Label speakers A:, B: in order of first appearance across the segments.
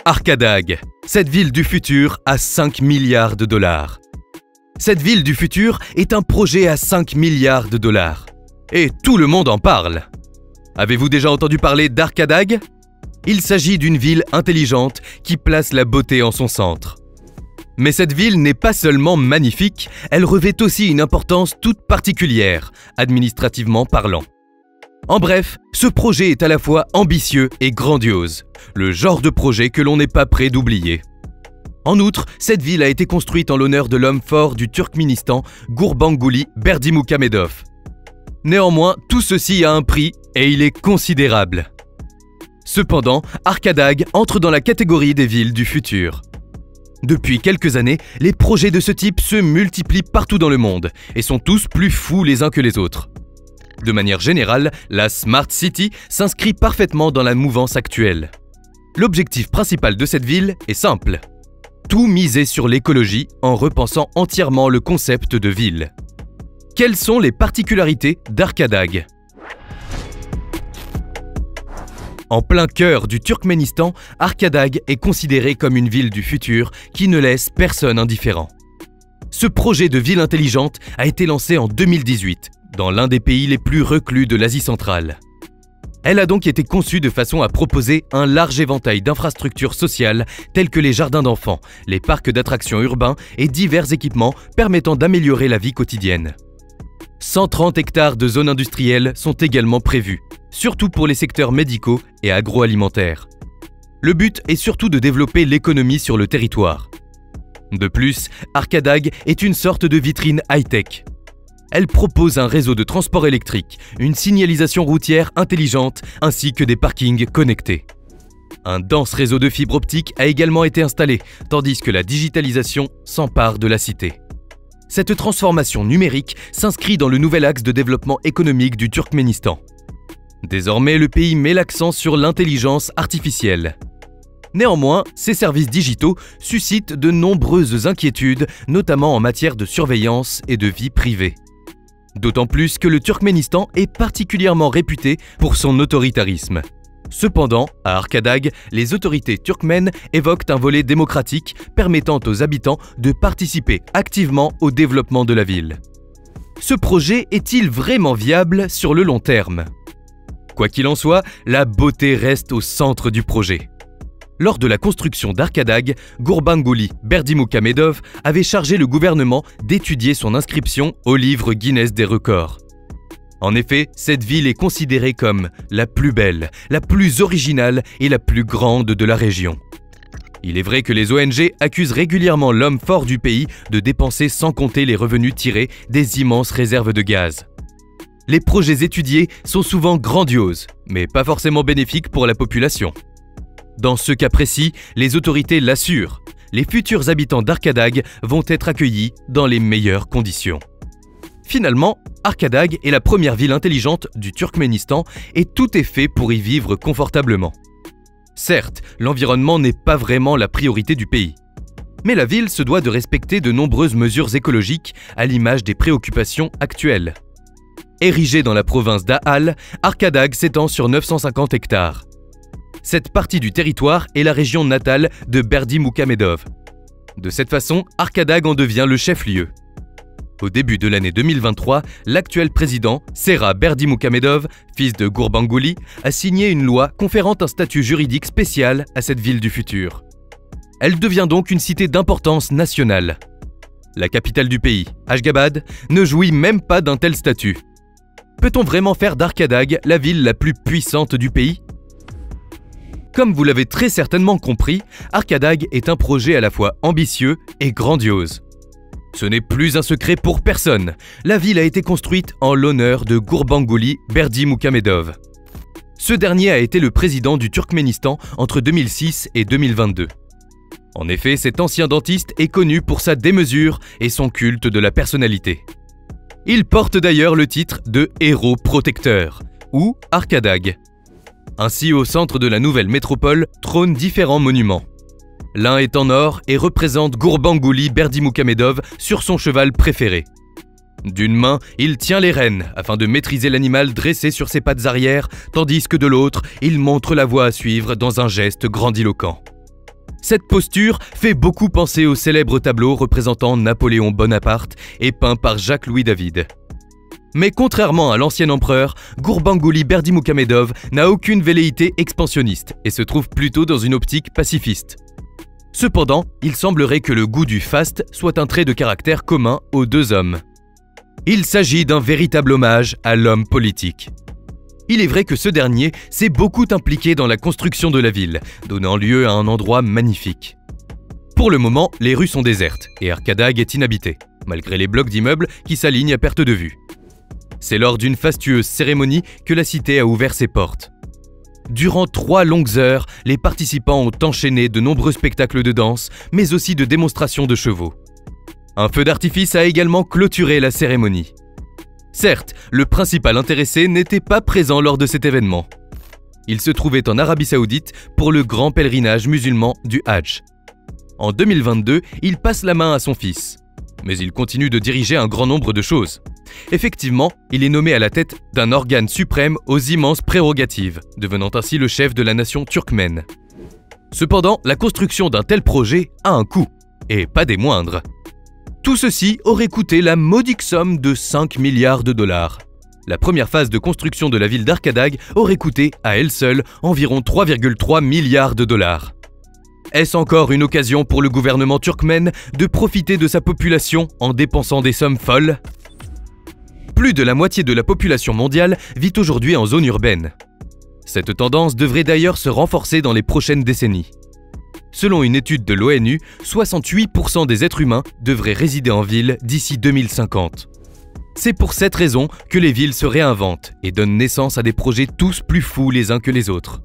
A: Arkhadag, cette ville du futur à 5 milliards de dollars. Cette ville du futur est un projet à 5 milliards de dollars. Et tout le monde en parle. Avez-vous déjà entendu parler d'Arkhadag? Il s'agit d'une ville intelligente qui place la beauté en son centre. Mais cette ville n'est pas seulement magnifique, elle revêt aussi une importance toute particulière, administrativement parlant. En bref, ce projet est à la fois ambitieux et grandiose, le genre de projet que l'on n'est pas prêt d'oublier. En outre, cette ville a été construite en l'honneur de l'homme fort du Turkménistan, Gurbanguly Berdimuhamedov. Néanmoins, tout ceci a un prix et il est considérable. Cependant, Arkhadag entre dans la catégorie des villes du futur. Depuis quelques années, les projets de ce type se multiplient partout dans le monde et sont tous plus fous les uns que les autres. De manière générale, la Smart City s'inscrit parfaitement dans la mouvance actuelle. L'objectif principal de cette ville est simple. Tout miser sur l'écologie en repensant entièrement le concept de ville. Quelles sont les particularités d'Arkhadag? En plein cœur du Turkménistan, Arkhadag est considéré comme une ville du futur qui ne laisse personne indifférent. Ce projet de ville intelligente a été lancé en 2018, dans l'un des pays les plus reclus de l'Asie centrale. Elle a donc été conçue de façon à proposer un large éventail d'infrastructures sociales telles que les jardins d'enfants, les parcs d'attractions urbains et divers équipements permettant d'améliorer la vie quotidienne. 130 hectares de zones industrielles sont également prévus, surtout pour les secteurs médicaux et agroalimentaires. Le but est surtout de développer l'économie sur le territoire. De plus, Arkhadag est une sorte de vitrine high-tech. Elle propose un réseau de transport électrique, une signalisation routière intelligente ainsi que des parkings connectés. Un dense réseau de fibres optiques a également été installé, tandis que la digitalisation s'empare de la cité. Cette transformation numérique s'inscrit dans le nouvel axe de développement économique du Turkménistan. Désormais, le pays met l'accent sur l'intelligence artificielle. Néanmoins, ces services digitaux suscitent de nombreuses inquiétudes, notamment en matière de surveillance et de vie privée. D'autant plus que le Turkménistan est particulièrement réputé pour son autoritarisme. Cependant, à Arkhadag, les autorités turkmènes évoquent un volet démocratique permettant aux habitants de participer activement au développement de la ville. Ce projet est-il vraiment viable sur le long terme? Quoi qu'il en soit, la beauté reste au centre du projet. Lors de la construction d'Arkhadag, Gurbanguly Berdimuhamedov avait chargé le gouvernement d'étudier son inscription au livre Guinness des records. En effet, cette ville est considérée comme la plus belle, la plus originale et la plus grande de la région. Il est vrai que les ONG accusent régulièrement l'homme fort du pays de dépenser sans compter les revenus tirés des immenses réserves de gaz. Les projets étudiés sont souvent grandioses, mais pas forcément bénéfiques pour la population. Dans ce cas précis, les autorités l'assurent, les futurs habitants d'Arkhadag vont être accueillis dans les meilleures conditions. Finalement, Arkhadag est la première ville intelligente du Turkménistan et tout est fait pour y vivre confortablement. Certes, l'environnement n'est pas vraiment la priorité du pays. Mais la ville se doit de respecter de nombreuses mesures écologiques à l'image des préoccupations actuelles. Érigée dans la province d'Ahal, Arkhadag s'étend sur 950 hectares. Cette partie du territoire est la région natale de Berdimuhamedov. De cette façon, Arkhadag en devient le chef-lieu. Au début de l'année 2023, l'actuel président, Sera Berdimuhamedov, fils de Gurbanguly, a signé une loi conférant un statut juridique spécial à cette ville du futur. Elle devient donc une cité d'importance nationale. La capitale du pays, Ashgabad, ne jouit même pas d'un tel statut. Peut-on vraiment faire d'Arkhadag la ville la plus puissante du pays? Comme vous l'avez très certainement compris, Arkhadag est un projet à la fois ambitieux et grandiose. Ce n'est plus un secret pour personne, la ville a été construite en l'honneur de Gurbanguly Berdimuhamedov. Ce dernier a été le président du Turkménistan entre 2006 et 2022. En effet, cet ancien dentiste est connu pour sa démesure et son culte de la personnalité. Il porte d'ailleurs le titre de héros protecteur, ou Arkhadag. Ainsi, au centre de la nouvelle métropole trônent différents monuments. L'un est en or et représente Gurbanguly Berdimuhamedov sur son cheval préféré. D'une main, il tient les rênes afin de maîtriser l'animal dressé sur ses pattes arrière, tandis que de l'autre, il montre la voie à suivre dans un geste grandiloquent. Cette posture fait beaucoup penser au célèbre tableau représentant Napoléon Bonaparte et peint par Jacques-Louis David. Mais contrairement à l'ancien empereur, Gurbanguly Berdimuhamedov n'a aucune velléité expansionniste et se trouve plutôt dans une optique pacifiste. Cependant, il semblerait que le goût du faste soit un trait de caractère commun aux deux hommes. Il s'agit d'un véritable hommage à l'homme politique. Il est vrai que ce dernier s'est beaucoup impliqué dans la construction de la ville, donnant lieu à un endroit magnifique. Pour le moment, les rues sont désertes et Arkhadag est inhabité, malgré les blocs d'immeubles qui s'alignent à perte de vue. C'est lors d'une fastueuse cérémonie que la cité a ouvert ses portes. Durant 3 longues heures, les participants ont enchaîné de nombreux spectacles de danse, mais aussi de démonstrations de chevaux. Un feu d'artifice a également clôturé la cérémonie. Certes, le principal intéressé n'était pas présent lors de cet événement. Il se trouvait en Arabie Saoudite pour le grand pèlerinage musulman du Hajj. En 2022, il passe la main à son fils. Mais il continue de diriger un grand nombre de choses. Effectivement, il est nommé à la tête d'un organe suprême aux immenses prérogatives, devenant ainsi le chef de la nation turkmène. Cependant, la construction d'un tel projet a un coût, et pas des moindres. Tout ceci aurait coûté la modique somme de 5 milliards de dollars. La première phase de construction de la ville d'Arkhadag aurait coûté, à elle seule, environ 3,3 milliards de dollars. Est-ce encore une occasion pour le gouvernement turkmène de profiter de sa population en dépensant des sommes folles ? Plus de la moitié de la population mondiale vit aujourd'hui en zone urbaine. Cette tendance devrait d'ailleurs se renforcer dans les prochaines décennies. Selon une étude de l'ONU, 68% des êtres humains devraient résider en ville d'ici 2050. C'est pour cette raison que les villes se réinventent et donnent naissance à des projets tous plus fous les uns que les autres.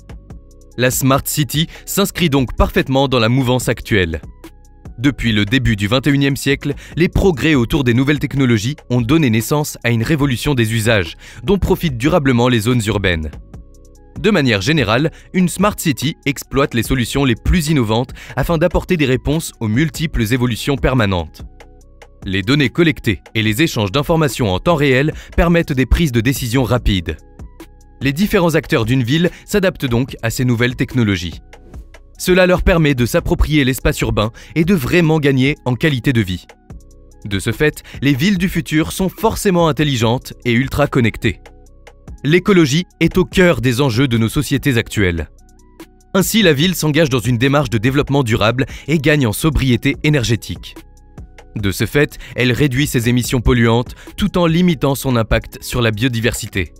A: La Smart City s'inscrit donc parfaitement dans la mouvance actuelle. Depuis le début du XXIe siècle, les progrès autour des nouvelles technologies ont donné naissance à une révolution des usages, dont profitent durablement les zones urbaines. De manière générale, une Smart City exploite les solutions les plus innovantes afin d'apporter des réponses aux multiples évolutions permanentes. Les données collectées et les échanges d'informations en temps réel permettent des prises de décision rapides. Les différents acteurs d'une ville s'adaptent donc à ces nouvelles technologies. Cela leur permet de s'approprier l'espace urbain et de vraiment gagner en qualité de vie. De ce fait, les villes du futur sont forcément intelligentes et ultra connectées. L'écologie est au cœur des enjeux de nos sociétés actuelles. Ainsi, la ville s'engage dans une démarche de développement durable et gagne en sobriété énergétique. De ce fait, elle réduit ses émissions polluantes tout en limitant son impact sur la biodiversité.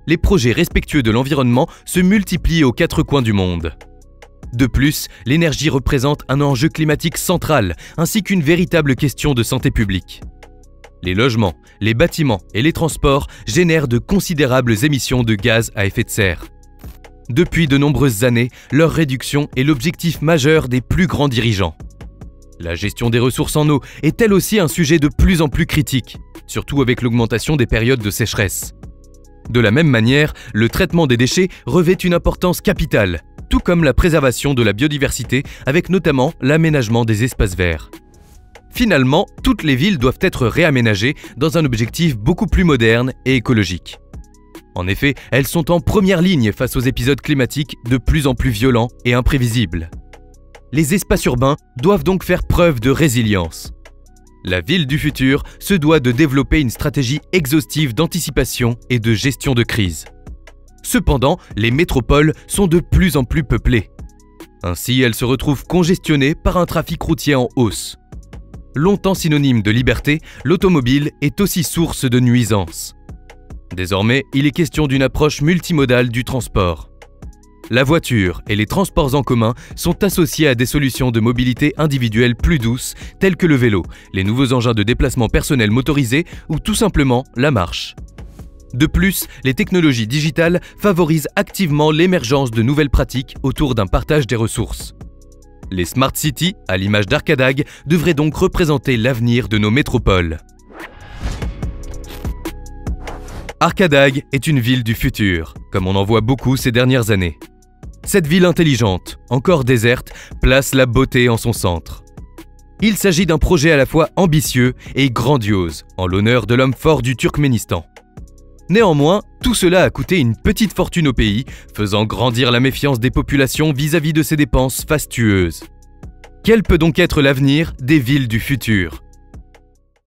A: Les projets respectueux de l'environnement se multiplient aux 4 coins du monde. De plus, l'énergie représente un enjeu climatique central ainsi qu'une véritable question de santé publique. Les logements, les bâtiments et les transports génèrent de considérables émissions de gaz à effet de serre. Depuis de nombreuses années, leur réduction est l'objectif majeur des plus grands dirigeants. La gestion des ressources en eau est elle aussi un sujet de plus en plus critique, surtout avec l'augmentation des périodes de sécheresse. De la même manière, le traitement des déchets revêt une importance capitale, tout comme la préservation de la biodiversité avec notamment l'aménagement des espaces verts. Finalement, toutes les villes doivent être réaménagées dans un objectif beaucoup plus moderne et écologique. En effet, elles sont en première ligne face aux épisodes climatiques de plus en plus violents et imprévisibles. Les espaces urbains doivent donc faire preuve de résilience. La ville du futur se doit de développer une stratégie exhaustive d'anticipation et de gestion de crise. Cependant, les métropoles sont de plus en plus peuplées. Ainsi, elles se retrouvent congestionnées par un trafic routier en hausse. Longtemps synonyme de liberté, l'automobile est aussi source de nuisances. Désormais, il est question d'une approche multimodale du transport. La voiture et les transports en commun sont associés à des solutions de mobilité individuelle plus douces, telles que le vélo, les nouveaux engins de déplacement personnel motorisés ou tout simplement la marche. De plus, les technologies digitales favorisent activement l'émergence de nouvelles pratiques autour d'un partage des ressources. Les Smart Cities, à l'image d'Arkhadag, devraient donc représenter l'avenir de nos métropoles. Arkhadag est une ville du futur, comme on en voit beaucoup ces dernières années. Cette ville intelligente, encore déserte, place la beauté en son centre. Il s'agit d'un projet à la fois ambitieux et grandiose, en l'honneur de l'homme fort du Turkménistan. Néanmoins, tout cela a coûté une petite fortune au pays, faisant grandir la méfiance des populations vis-à-vis de ses dépenses fastueuses. Quel peut donc être l'avenir des villes du futur ?